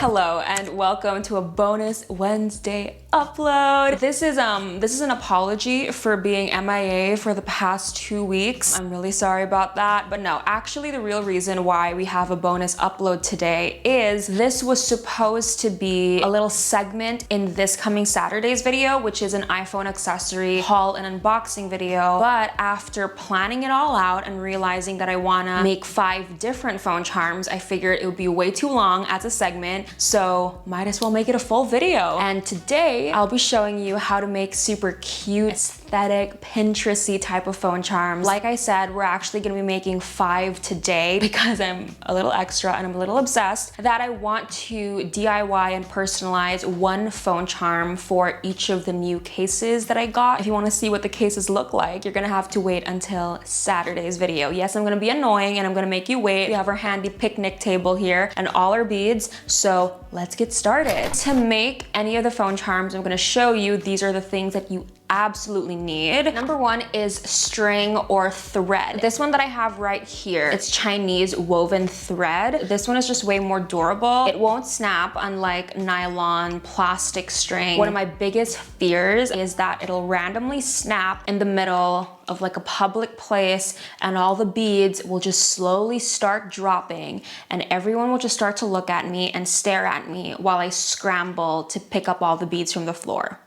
Hello and welcome to a bonus Wednesday upload. This is an apology for being MIA for the past 2 weeks. I'm really sorry about that, but no, actually the real reason why we have a bonus upload today is this was supposed to be a little segment in this coming Saturday's video, which is an iPhone accessory haul and unboxing video. But after planning it all out and realizing that I wanna make 5 different phone charms, I figured it would be way too long as a segment, so might as well make it a full video. And today I'll be showing you how to make super cute, aesthetic, Pinteresty type of phone charms. Like I said, we're actually gonna be making 5 today because I'm a little extra and I'm a little obsessed that I want to DIY and personalize one phone charm for each of the new cases that I got. If you wanna see what the cases look like, you're gonna have to wait until Saturday's video. Yes, I'm gonna be annoying and I'm gonna make you wait. We have our handy picnic table here and all our beads, so let's get started. To make any of the phone charms I'm gonna show you, these are the things that you absolutely need. Number 1 is string or thread. This one that I have right here, it's Chinese woven thread. This one is just way more durable. It won't snap unlike nylon plastic string. One of my biggest fears is that it'll randomly snap in the middle of like a public place and all the beads will just slowly start dropping and everyone will just start to look at me and stare at me while I scramble to pick up all the beads from the floor.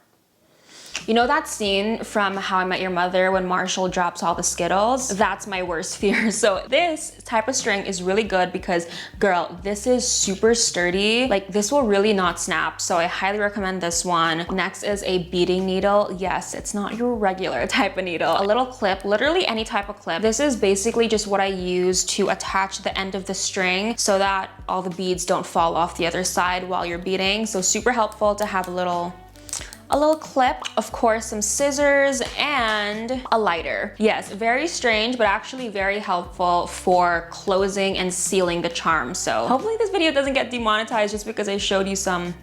You know that scene from How I Met Your Mother when Marshall drops all the Skittles? That's my worst fear. So this type of string is really good because, girl, this is super sturdy. Like, this will really not snap, so I highly recommend this one. Next is a beading needle. Yes, it's not your regular type of needle. A little clip, literally any type of clip. This is basically just what I use to attach the end of the string so that all the beads don't fall off the other side while you're beading. So super helpful to have a little clip, of course, some scissors and a lighter. Yes, very strange, but actually very helpful for closing and sealing the charm. So hopefully this video doesn't get demonetized just because I showed you some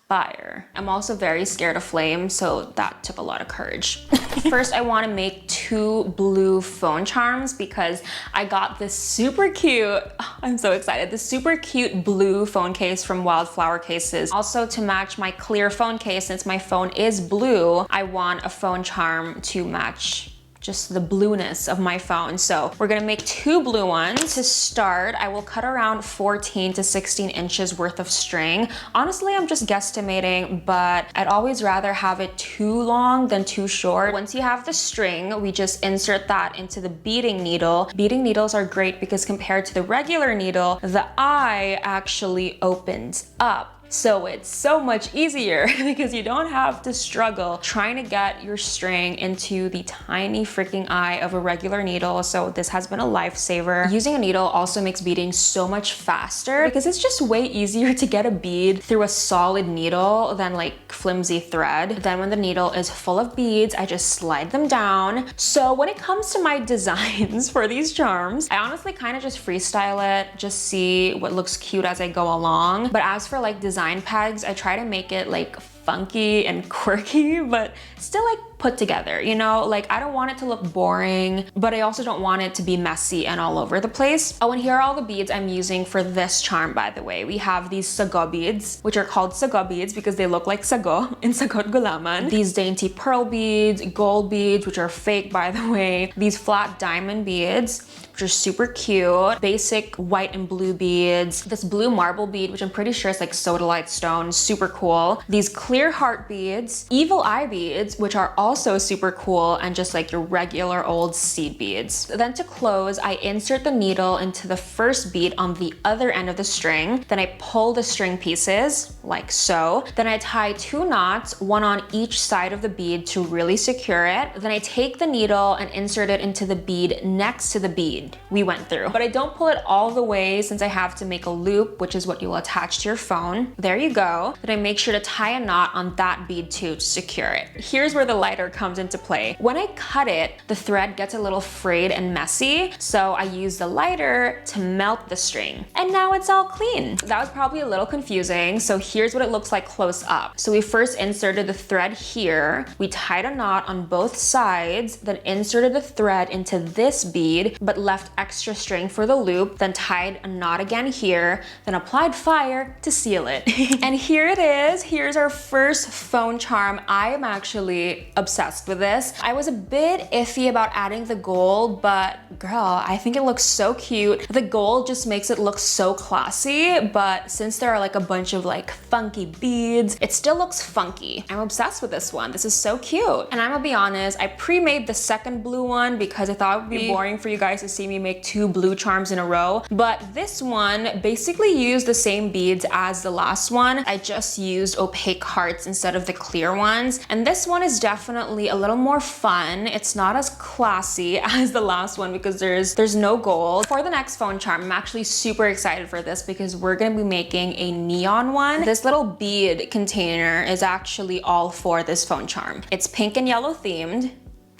fire. I'm also very scared of flames, so that took a lot of courage. First, I want to make 2 blue phone charms because I got this super cute, I'm so excited, this super cute blue phone case from Wildflower Cases. Also, to match my clear phone case, since my phone is blue, I want a phone charm to match just the blueness of my phone. So we're gonna make 2 blue ones. To start, I will cut around 14 to 16 inches worth of string. Honestly, I'm just guesstimating, but I'd always rather have it too long than too short. Once you have the string, we just insert that into the beading needle. Beading needles are great because compared to the regular needle, the eye actually opens up. So it's so much easier because you don't have to struggle trying to get your string into the tiny freaking eye of a regular needle. So this has been a lifesaver. Using a needle also makes beading so much faster because it's just way easier to get a bead through a solid needle than like flimsy thread. Then when the needle is full of beads, I just slide them down. So when it comes to my designs for these charms, I honestly kind of just freestyle it, just see what looks cute as I go along. But as for like design pegs, I try to make it like funky and quirky, but still like put together, you know? Like, I don't want it to look boring, but I also don't want it to be messy and all over the place. Oh, and here are all the beads I'm using for this charm, by the way. We have these sago beads, which are called sago beads because they look like sago in Sagot Gulaman. These dainty pearl beads, gold beads, which are fake, by the way. These flat diamond beads, which are super cute. Basic white and blue beads. This blue marble bead, which I'm pretty sure is like sodalite stone, super cool. These clear heart beads, evil eye beads, which are also super cool and just like your regular old seed beads. Then to close, I insert the needle into the first bead on the other end of the string. Then I pull the string pieces like so. Then I tie 2 knots, one on each side of the bead to really secure it. Then I take the needle and insert it into the bead next to the bead we went through. But I don't pull it all the way since I have to make a loop, which is what you'll attach to your phone. There you go. Then I make sure to tie a knot on that bead too to secure it. Here's where the lighter lighter comes into play. When I cut it, the thread gets a little frayed and messy, so I use the lighter to melt the string. And now it's all clean. That was probably a little confusing, so here's what it looks like close up. So we first inserted the thread here, we tied a knot on both sides, then inserted the thread into this bead, but left extra string for the loop, then tied a knot again here, then applied fire to seal it. And here it is. Here's our first phone charm. I am actually obsessed with this. I was a bit iffy about adding the gold, but girl, I think it looks so cute. The gold just makes it look so classy, but since there are like a bunch of like funky beads, it still looks funky. I'm obsessed with this one. This is so cute. And I'm gonna be honest, I pre-made the second blue one because I thought it would be boring for you guys to see me make 2 blue charms in a row. But this one basically used the same beads as the last one. I just used opaque hearts instead of the clear ones. And this one is definitely a little more fun. It's not as classy as the last one because there's no gold. For the next phone charm, I'm actually super excited for this because we're gonna be making a neon one. This little bead container is actually all for this phone charm. It's pink and yellow themed.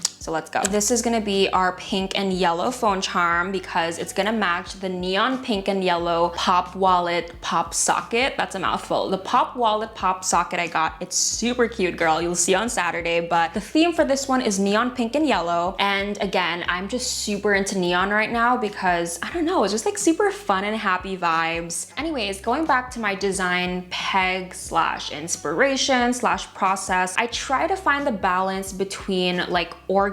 So let's go. This is gonna be our pink and yellow phone charm because it's gonna match the neon pink and yellow pop wallet pop socket. That's a mouthful. The pop wallet pop socket I got, it's super cute, girl. You'll see on Saturday, but the theme for this one is neon pink and yellow. And again, I'm just super into neon right now because I don't know, it's just like super fun and happy vibes. Anyways, going back to my design peg slash inspiration slash process, I try to find the balance between like organized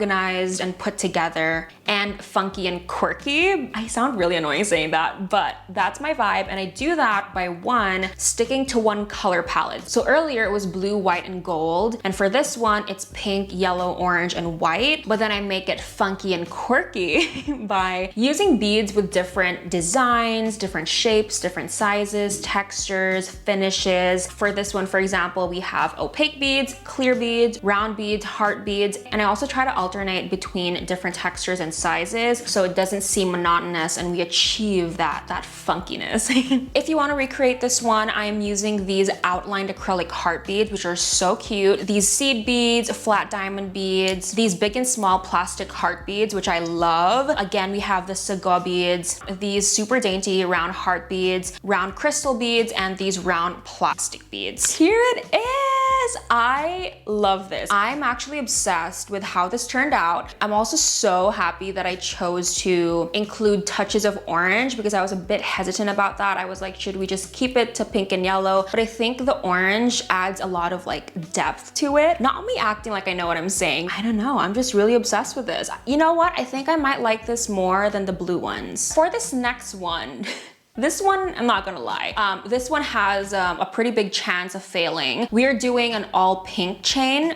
and put together and funky and quirky. I sound really annoying saying that, but that's my vibe. And I do that by one, sticking to one color palette. So earlier it was blue, white, and gold. And for this one, it's pink, yellow, orange, and white. But then I make it funky and quirky by using beads with different designs, different shapes, different sizes, textures, finishes. For this one, for example, we have opaque beads, clear beads, round beads, heart beads. And I also try to alternate between different textures and sizes so it doesn't seem monotonous and we achieve that funkiness. If you want to recreate this one, I am using these outlined acrylic heart beads, which are so cute. These seed beads, flat diamond beads, these big and small plastic heart beads, which I love. Again, we have the sago beads, these super dainty round heart beads, round crystal beads, and these round plastic beads. Here it is. I love this. I'm actually obsessed with how this turned out. I'm also so happy that I chose to include touches of orange because I was a bit hesitant about that. I was like, should we just keep it to pink and yellow? But I think the orange adds a lot of like depth to it. Not me acting like I know what I'm saying. I don't know, I'm just really obsessed with this. You know what? I think I might like this more than the blue ones. For this next one, this one, I'm not gonna lie, this one has a pretty big chance of failing. We are doing an all pink chain.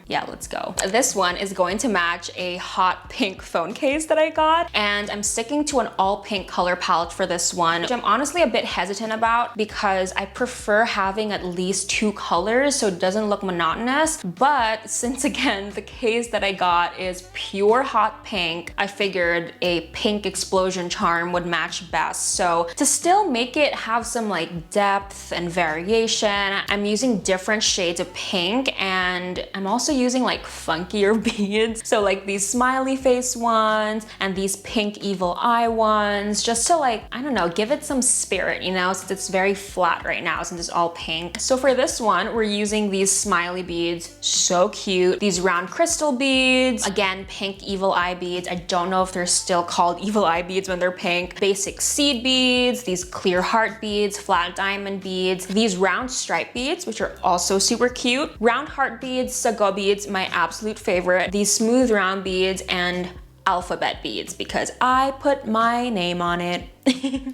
Yeah, let's go. This one is going to match a hot pink phone case that I got, and I'm sticking to an all pink color palette for this one, which I'm honestly a bit hesitant about because I prefer having at least 2 colors so it doesn't look monotonous. But since again, the case that I got is pure hot pink, I figured a pink explosion charm would match best. So to still make it have some like depth and variation, I'm using different shades of pink, and I'm also using like funkier beads. So like these smiley face ones and these pink evil eye ones, just to like, I don't know, give it some spirit, you know, since it's very flat right now since it's all pink. So for this one, we're using these smiley beads, so cute. These round crystal beads, again, pink evil eye beads. I don't know if they're still called evil eye beads when they're pink. Basic seed beads, these clear heart beads, flat diamond beads, these round stripe beads, which are also super cute. Round heart beads, sago beads, my absolute favorite. These smooth round beads and alphabet beads because I put my name on it.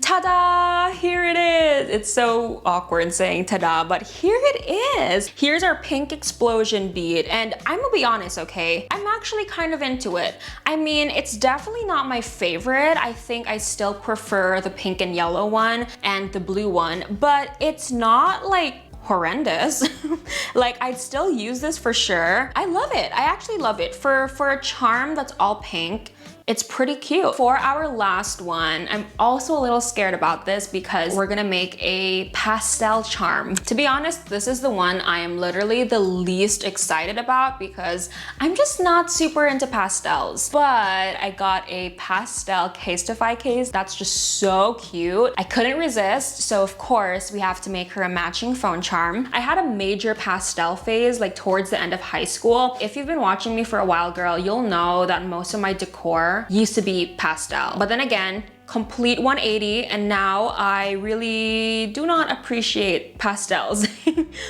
Ta-da! Here it is. It's so awkward saying ta-da, but here it is. Here's our pink explosion bead, and I'm gonna be honest, okay? I'm actually kind of into it. I mean, it's definitely not my favorite. I think I still prefer the pink and yellow one and the blue one, but it's not like horrendous. Like, I'd still use this for sure. I love it. I actually love it. For a charm that's all pink, it's pretty cute. For our last one, I'm also a little scared about this because we're gonna make a pastel charm. To be honest, this is the one I am literally the least excited about because I'm just not super into pastels. But I got a pastel Casetify case that's just so cute. I couldn't resist, so of course we have to make her a matching phone charm. I had a major pastel phase like towards the end of high school. If you've been watching me for a while, girl, you'll know that most of my decor used to be pastel. But then again, complete 180, and now I really do not appreciate pastels.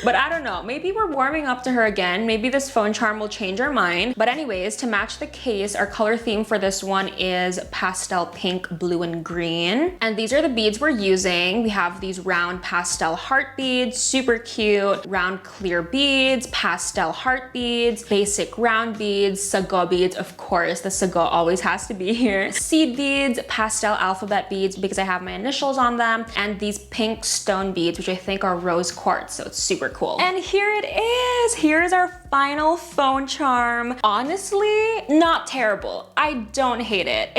But I don't know, maybe we're warming up to her again. Maybe this phone charm will change our mind. But anyways, to match the case, our color theme for this one is pastel pink, blue, and green. And these are the beads we're using. We have these round pastel heart beads, super cute, round clear beads, pastel heart beads, basic round beads, sago beads, of course, the sago always has to be here, seed beads, pastel alphabet beads because I have my initials on them, and these pink stone beads, which I think are rose quartz, so it's super cool. And here it is. Here's our final phone charm. Honestly, not terrible. I don't hate it.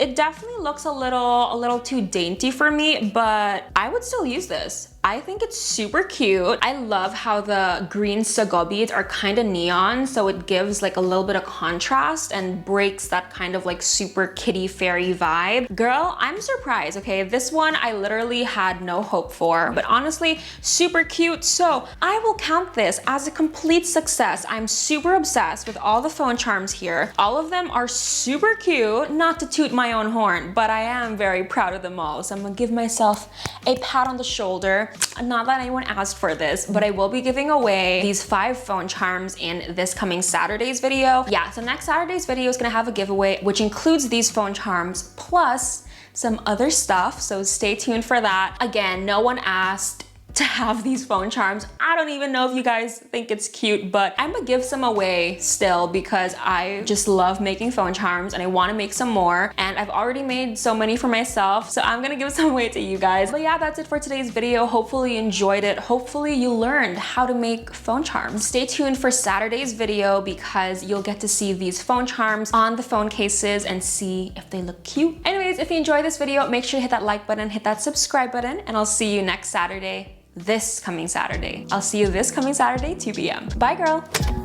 It definitely looks a little too dainty for me, but I would still use this. I think it's super cute. I love how the green sago beads are kind of neon, so it gives like a little bit of contrast and breaks that kind of like super kitty fairy vibe. Girl, I'm surprised, okay? This one I literally had no hope for, but honestly, super cute. So I will count this as a complete success. I'm super obsessed with all the phone charms here. All of them are super cute, not to toot my own horn, but I am very proud of them all. So I'm gonna give myself a pat on the shoulder. Not that anyone asked for this, but I will be giving away these 5 phone charms in this coming Saturday's video. Yeah, so next Saturday's video is gonna have a giveaway, which includes these phone charms plus some other stuff, so stay tuned for that. Again, no one asked to have these phone charms. I don't even know if you guys think it's cute, but I'm gonna give some away still because I just love making phone charms and I wanna make some more. And I've already made so many for myself, so I'm gonna give some away to you guys. But yeah, that's it for today's video. Hopefully you enjoyed it. Hopefully you learned how to make phone charms. Stay tuned for Saturday's video because you'll get to see these phone charms on the phone cases and see if they look cute. Anyways, if you enjoyed this video, make sure to hit that like button, hit that subscribe button, and I'll see you next Saturday. This coming Saturday. I'll see you this coming Saturday, 2 p.m. Bye, girl.